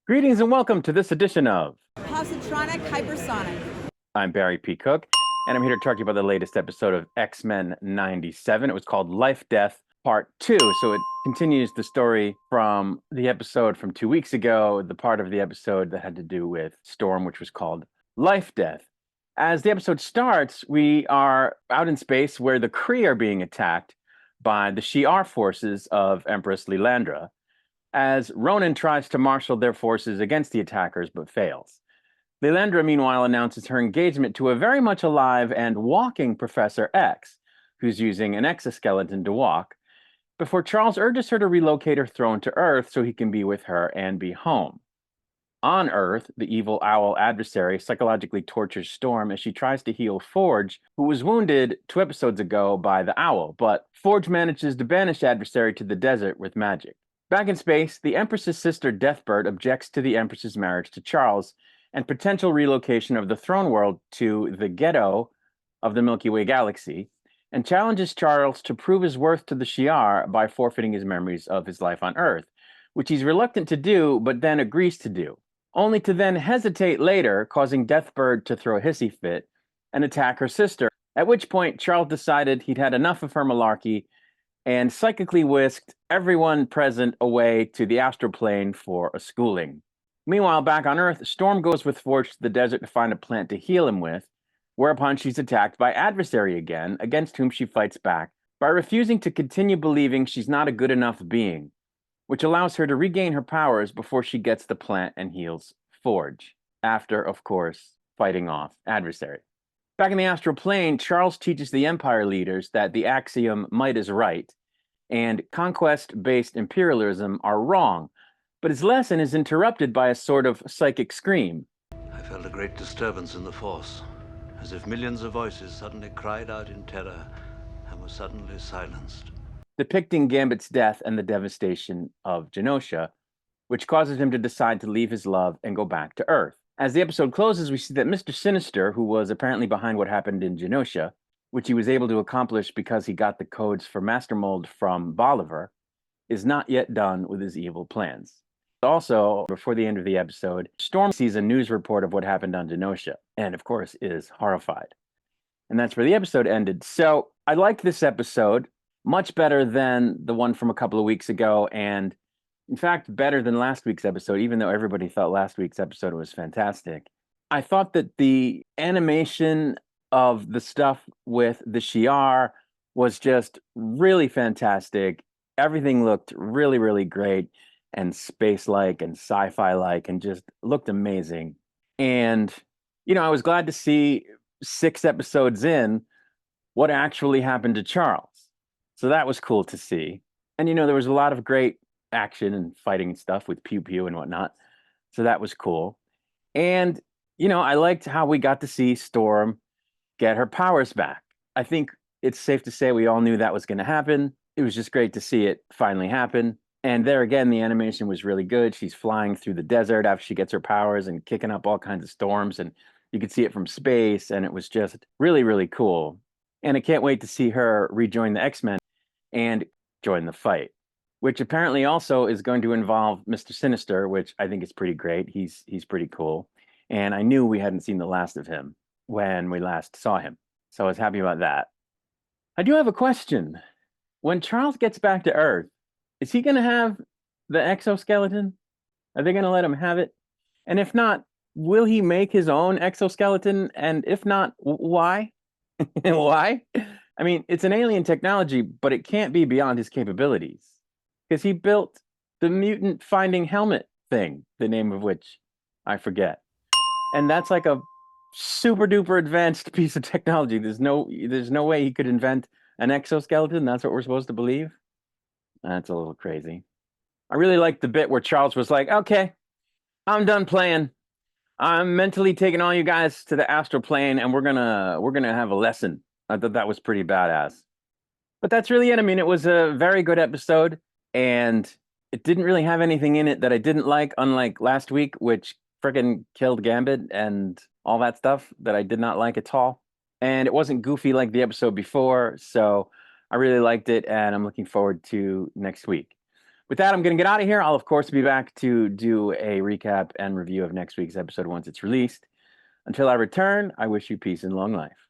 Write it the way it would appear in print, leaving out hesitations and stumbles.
Greetings and welcome to this edition of Positronic Hypersonic. I'm Barry P. Cook, and I'm here to talk to you about the latest episode of X-Men 97. It was called Life, Death, Part 2. So it continues the story from the episode from 2 weeks ago, the part of the episode that had to do with Storm, which was called Life, Death. As the episode starts, we are out in space where the Kree are being attacked by the Shi'ar forces of Empress Lilandra, as Ronan tries to marshal their forces against the attackers but fails. Lilandra, meanwhile, announces her engagement to a very much alive and walking Professor X, who's using an exoskeleton to walk, before Charles urges her to relocate her throne to Earth so he can be with her and be home. On Earth, the evil owl adversary psychologically tortures Storm as she tries to heal Forge, who was wounded 2 episodes ago by the owl, but Forge manages to banish adversary to the desert with magic. Back in space, the Empress's sister Deathbird objects to the Empress's marriage to Charles and potential relocation of the throne world to the ghetto of the Milky Way galaxy, and challenges Charles to prove his worth to the Shi'ar by forfeiting his memories of his life on Earth, which he's reluctant to do, but then agrees to do, only to then hesitate later, causing Deathbird to throw a hissy fit and attack her sister, at which point Charles decided he'd had enough of her malarkey and psychically whisked everyone present away to the astral plane for a schooling. Meanwhile, back on Earth, Storm goes with Forge to the desert to find a plant to heal him with, whereupon she's attacked by Adversary again, against whom she fights back by refusing to continue believing she's not a good enough being, which allows her to regain her powers before she gets the plant and heals Forge, after, of course, fighting off Adversary. Back in the astral plane, Charles teaches the Empire leaders that the axiom might is right and conquest-based imperialism are wrong, but his lesson is interrupted by a sort of psychic scream. I felt a great disturbance in the Force, as if millions of voices suddenly cried out in terror and were suddenly silenced. Depicting Gambit's death and the devastation of Genosha, which causes him to decide to leave his love and go back to Earth. As the episode closes, we see that Mr. Sinister, who was apparently behind what happened in Genosha, which he was able to accomplish because he got the codes for Master Mold from Bolivar, is not yet done with his evil plans. Also, before the end of the episode, Storm sees a news report of what happened on Genosha, and of course is horrified. And that's where the episode ended. So I liked this episode much better than the one from a couple of weeks ago, and in fact, better than last week's episode, even though everybody thought last week's episode was fantastic. I thought that the animation of the stuff with the Shi'ar was just really fantastic. Everything looked really, really great and space-like and sci-fi-like and just looked amazing. And, I was glad to see 6 episodes in what actually happened to Charles. So that was cool to see. And, there was a lot of great action and fighting and stuff with pew pew and whatnot. So that was cool. And, I liked how we got to see Storm get her powers back. I think it's safe to say we all knew that was going to happen. It was just great to see it finally happen. And there again, the animation was really good. She's flying through the desert after she gets her powers and kicking up all kinds of storms. And you could see it from space. And it was just really, really cool. And I can't wait to see her rejoin the X-Men and join the fight, which apparently also is going to involve Mr. Sinister, which I think is pretty great. He's pretty cool. And I knew we hadn't seen the last of him when we last saw him. So I was happy about that. I do have a question. When Charles gets back to Earth, is he going to have the exoskeleton? Are they going to let him have it? And if not, will he make his own exoskeleton? And if not, why? Why? I mean, it's an alien technology, but it can't be beyond his capabilities. Because he built the mutant finding helmet thing, the name of which I forget. And that's like a super duper advanced piece of technology. There's no way he could invent an exoskeleton. That's what we're supposed to believe. That's a little crazy. I really liked the bit where Charles was like, okay, I'm done playing. I'm mentally taking all you guys to the astral plane and we're gonna have a lesson. I thought that was pretty badass. But that's really it. I mean, it was a very good episode and it didn't really have anything in it that I didn't like, unlike last week, which freaking killed Gambit and all that stuff that I did not like at all. And it wasn't goofy like the episode before, so I really liked it, and I'm looking forward to next week. With that, I'm going to get out of here. I'll, of course, be back to do a recap and review of next week's episode once it's released. Until I return, I wish you peace and long life.